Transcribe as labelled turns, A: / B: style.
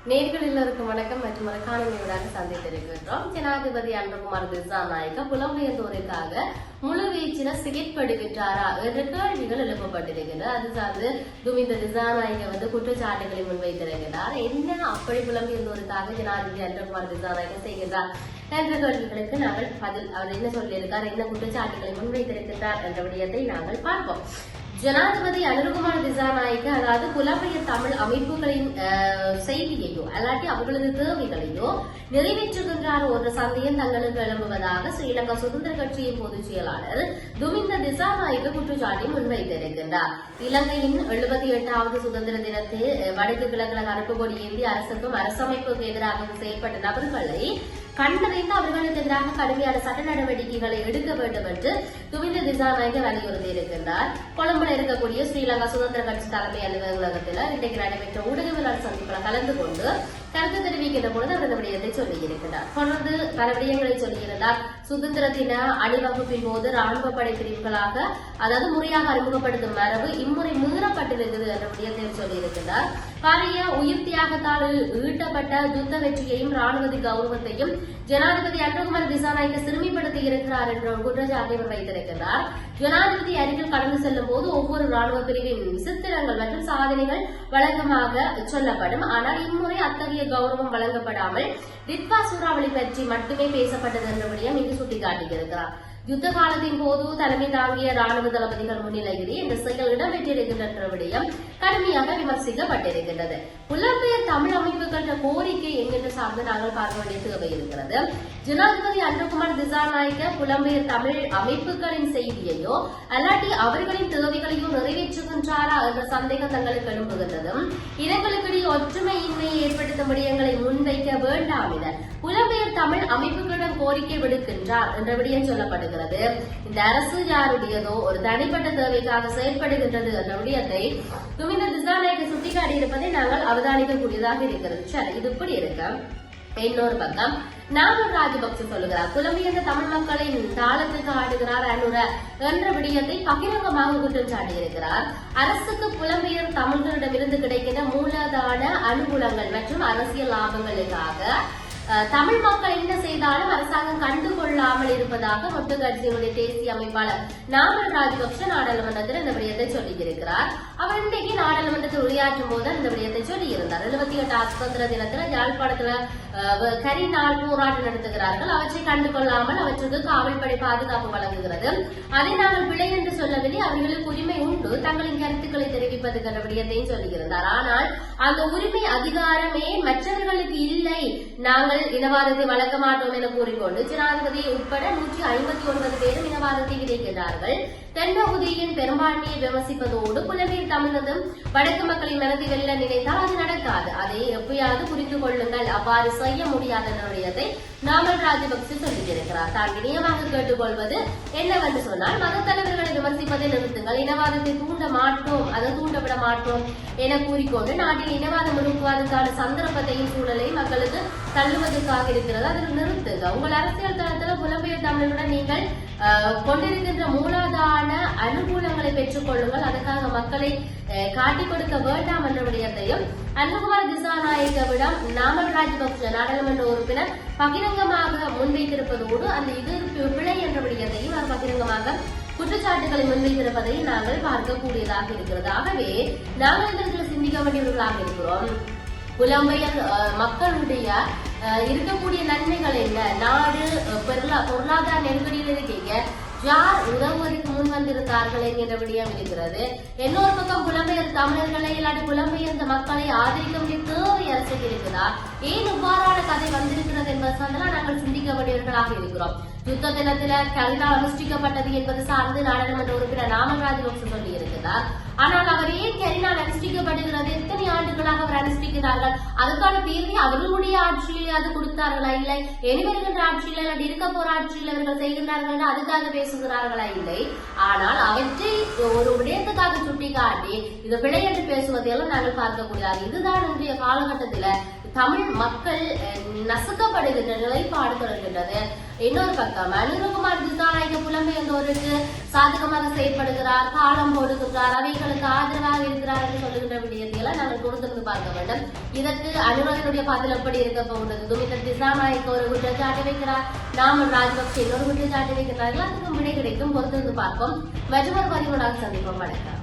A: நேர்கள் எல்லோருக்கும் வணக்கம் மற்றும் ஒரு காணொலியோடாக சந்தித்திருக்கின்றோம். ஜனாதிபதி அனுரகுமார் திசாநாயக்க புலம்பெயர்ந்தோருக்காக முழுவீச்சில செயற்படுகின்றாரா என்ற கேள்விகள் எழுப்பப்பட்டிருக்கின்றன. அது சார்ந்து துமிந்த திசாநாயக்க குற்றச்சாட்டுகளை முன்வைத்திருக்கிறார். என்ன அப்படி புலம்பெயர்ந்தோருக்காக ஜனாதிபதி அனுரகுமார் திசாநாயக்க செய்கின்றார் என்ற கேள்விகளுக்கு நாங்கள் பதில் அவர் என்ன சொல்லியிருக்கார், என்ன குற்றச்சாட்டுகளை முன்வைத்திருக்கின்றார் என்ற விடயத்தை நாங்கள் பார்ப்போம். ஜனாதிபதி அனுரகுமார் திசாநாயக்க அதாவது புலம்பெயர் தமிழ் அமைப்புகளின் செய்தியையோ அல்லாட்டி அவர்களது தேவைகளையோ நிறைவேற்றுகின்றார் என்ற சந்தேகம் தங்களுக்கு எழும்புவதாக ஸ்ரீலங்கா சுதந்திர கட்சியின் பொதுச் செயலாளர் துமிந்த திசாநாயக்க குற்றச்சாட்டை முன்வைத்திருக்கின்றார். இலங்கையின் 78வது சுதந்திர தினத்தில் வடக்கு கிழக்கு கருப்பு கொடி ஏந்தி அரசுக்கும் அரசமைப்புக்கு எதிராக செயல்பட்ட நபர்களை கண்டறிந்து அவர்களுக்கு எதிராக கடுமையான சட்ட நடவடிக்கைகளை எடுக்க வேண்டும் என்று துமிந்த திசாநாயக்க வலியுறுத்தி இருக்கின்றார். கொழும்புல இருக்கக்கூடிய ஸ்ரீலங்கா சுதந்திர கட்சி தலைமை அலுவலகத்தில் இன்றைக்கு நடைபெற்ற ஊடகவியலாளர் சந்திப்பில் கலந்து கொண்டு கருத்து தெரிவிக்கின்ற பொழுது அவர் இந்த விடயத்தை சொல்லியிருக்கிறார். தொடர்ந்து பல விடயங்களை சொல்லியிருந்தார். சுதந்திர தின அணிவகுப்பின் போது ராணுவ படை பிரிவுகளாக அதாவது முறையாக அறிமுகப்படுத்தும் மரபு இம்முறை மீறப்பட்டிருக்கிறது என்ற விடயத்தை சொல்லியிருக்கிறார். பாரிய உயிர் தியாகத்தால் ஈட்டப்பட்ட யுத்த வெற்றியையும் ராணுவ கௌரவத்தையும் ஜனாதிபதி அனுரகுமார் திசாநாயக்க சிறுமிப்படுத்தி இருக்கிறார் என்ற ஒரு குற்றச்சாட்டை அவர் வைத்திருக்கிறார். ஜனாதிபதி அருகில் கடந்து செல்லும் போது ஒவ்வொரு ராணுவ பிரிவின் சித்திரங்கள் மற்றும் சாதனைகள் வழக்கமாக சொல்லப்படும். ஆனால் இம்முறை அத்தகைய கௌரவம் வழங்கப்படாமல் டிட்வா சூறாவளி பற்றி மட்டுமே பேசப்பட்டது என்ற விடயம் இங்கு சுட்டிக்காட்டியிருக்கிறார். யுத்த காலத்தின் போது தலைமை தாங்கிய ராணுவ தளபதிகள் முன்னிலையிலே இந்த செயல் இடம்பெற்றிருக்கின்ற விடயம் கடுமையாக விமர்சிக்கப்பட்டிருக்கின்றது. புலம்பெயர் தமிழ் அமைப்புகள் கோரிக்கை என்கின்ற சார்ந்து நாங்கள் பார்க்க வேண்டிய தேவை இருக்கிறது. ஜனாதிபதி அனுரகுமார் திசாநாயக்க புலம்பெயர் தமிழ் அமைப்புகளின் செய்தியையோ அல்லாட்டி அவர்களின் தேவைகளையோ நிறைவேற்றுகின்றாரா என்ற சந்தேகம் தங்களுக்கு எழும்புகின்றதும் இனங்களுக்கிடையே ஒற்றுமையின்மையை ஏற்படுத்தும் விடயங்களை முன்வைக்க வேண்டாம் என புலம்பெயர் தமிழ் அமைப்புகளிடம் கோரிக்கை விடுக்கின்றார் என்ற விடயம் சொல்லப்படுகிறது. இந்த அரசு யாருடையதோ ஒரு தனிப்பட்ட தேவைக்காக செயல்படுகின்றது என்ற விடயத்தை துமிந்த திசாநாயக்க சுட்டிக்காட்டி இருப்பதை நாங்கள் அவதானிக்கக்கூடியதாக இருக்கிறது. சரி, இது இப்படி இருக்க இன்னொரு பக்கம் நாமல் ராஜபக்ச சொல்லுகிறார், புலம்பெயர்ந்த தமிழ் மக்களின் தாளத்துக்கு ஆடுகிறார் அனுர என்ற விடயத்தை பகிரங்கமாக குற்றம் சாட்டியிருக்கிறார். அரசுக்கு புலம்பெயர் தமிழர்களிடமிருந்து கிடைக்கின்ற மூலதான அனுகூலங்கள் மற்றும் அரசியல் லாபங்களுக்காக தமிழ் மக்கள் என்ன செய்தாலும் அரசாங்கம் கண்டுகொள்ளாமல் இருப்பதாக மொத்த கட்சியினுடைய தேசிய அமைப்பாளர் நாமல் ராஜபக்ச நாடாளுமன்றத்தில் இந்த விடயத்தை சொல்லியிருக்கிறார். அவர் இன்றைக்கு நாடாளுமன்றத்தில் உரையாற்றும் போது இந்த விடயத்தை சொல்லியிருந்தார். 78வது சுதந்திர தினத்தில் யாழ்ப்பாணத்தில் கரிநாள் போராட்டம் நடத்துகிறார்கள். அவற்றை கண்டுகொள்ளாமல் அவற்றுக்கு காவல்படை பாதுகாப்பு வழங்குகிறது. அதை நாங்கள் பிழை என்று சொல்லவில்லை, அவர்களுக்கு உரிமை உண்டு தங்களின் கருத்துக்களை தெரிவிப்பதற்கான விடயத்தையும் சொல்லியிருந்தார். ஆனால் அந்த உரிமை அதிகாரமே மற்றவர்களுக்கு இல்லை, நாங்கள் இனவாதத்தை வழங்க மாட்டோம் என கூறிக்கொண்டு ஜனாதிபதி உட்பட 159 பேரும் இனவாதத்தை விதைக்கிறார்கள். தென்பகுதியின் பெரும்பான்மையை விமர்சிப்பதோடு புலம்பெயர் தமிழதும் வடக்கு மக்களின் மனதை வெல்ல நினைத்தால் அது நடக்காது. அதை எப்பயாவது புரிந்து கொள்ளுங்கள், அவ்வாறு செய்ய முடியாத விடயத்தை நாமல் ராஜபக்சே சொல்லியிருக்கிறார். தான் இணையமாக கேட்டுக்கொள்வது என்னவென்று சொன்னால் மத தலைவர்களை விமர்சிப்பதை நிறுத்துங்கள், இனவாதத்தை தூண்ட மாட்டோம், அதை தூண்டவிட மாட்டோம் என கூறிக்கொண்டு நாட்டில் இனவாதம் உருவாக்குவதற்கான சந்தர்ப்பத்தையும் சூழலையும் மக்களுக்கு தள்ளுவதற்காக இருக்கிறது. அதில் நிறுத்துங்க. உங்கள் அரசியல் தளத்தில் புலம்பெயர் தமிழருடன் நீங்கள் கொண்டிருக்கின்ற மூலாதார அனுகூலங்களை பெற்றுக் கொள்ளுங்கள், அதற்காக மக்களை காட்டிக் கொடுக்க வேண்டாம் என்ற விடயத்தையும் அனுரகுமார் திசாநாயக்கவிடம் நாமல் ராஜபக்ச நாடாளுமன்ற உறுப்பினர் பகிரங்கமாக முன்வைத்திருப்பதோடு அந்த இது பிழை என்ற விடயத்தையும் அவர் பகிரங்கமாக குற்றச்சாட்டுகளை முன்வைத்திருப்பதை நாங்கள் பார்க்கக்கூடியதாக இருக்கிறது. ஆகவே நாங்கள் இதற்கு சிந்திக்க வேண்டியவர்களாக இருக்கிறோம். புலம்பெயர் மக்களுடைய இருக்கக்கூடிய நன்மைகள் என்ன, நாடு பொருளாதார நெருக்கடியில் இருக்கீங்க, யார் உதவுவதற்கு முன் வந்திருந்தார்கள் என்கின்ற விடயம் இருக்கிறது. இன்னொரு பக்கம் புலம்பெயர் தமிழர்களை இல்லாட்டி புலம்பெயர்ந்த மக்களை ஆதரிக்க வேண்டிய தேவை அரசுக்கு இருக்குதா, ஏன் இவ்வாறான கதை வந்திருக்கிறது என்பதெல்லாம் நாங்கள் சிந்திக்க வேண்டியவர்களாக இருக்கிறோம். யுத்த தினத்தில கரிநாள் அனுஷ்டிக்கப்பட்டது என்பது சார்ந்து நாடாளுமன்ற உறுப்பினர் நாமல் ராஜபக்ச சொல்லி இருக்கிறார். ஆனால் அவர் ஏன் கரிநாள் அனுஷ்டிக்கப்படுகிறது, எத்தனை ஆண்டுகளாக அவர் அனுஷ்டிக்கிறார்கள், அதுக்கான தீர்வை அவர்களுடைய ஆட்சியில் அது கொடுத்தார்களா இல்லை, இனி வருகின்ற ஆட்சியில் இல்லாட்டி இருக்க போற ஆட்சியில் அவர்கள் செய்கின்றார்கள் அதுக்காக பேசுகிறார்களா இல்லை. ஆனால் அவற்றை ஒரு விடயத்துக்காக சுட்டிக்காட்டி இது பிழை என்று பேசுவதையெல்லாம் நாங்கள் பார்க்கக்கூடாது. இதுதான் இன்றைய காலகட்டத்தில் தமிழ் மக்கள் நசுக்கப்படுகின்ற நிலைப்பாடு தொடர்கின்றது. இன்னொரு பக்கம் அனுரகுமார் திசாநாயக்க புலம்பெயர்ந்தோருக்கு சாதகமாக செயல்படுகிறார், காலம் போடுகின்றார், அவைகளை தங்களுக்கு ஆதரவாக இருக்கிறார் என்று சொல்லுகின்ற விடயங்களை நாங்கள் பொறுத்திருந்து பார்க்க வேண்டும். இதற்கு அனுராகினுடைய பதில் எப்படி இருக்க போகிறது? துமிந்த திசாநாயக்க ஒரு குற்றச்சாட்டு வைக்கிறார், நாமல் ராஜபக்சே இன்னொரு குற்றச்சாட்டு வைக்கிறார்கள். அதுக்கும் விடை கிடைக்கும், பொறுத்திருந்து பார்ப்போம். மற்றொரு பதிவோடாக சந்திப்போம். வணக்கம்.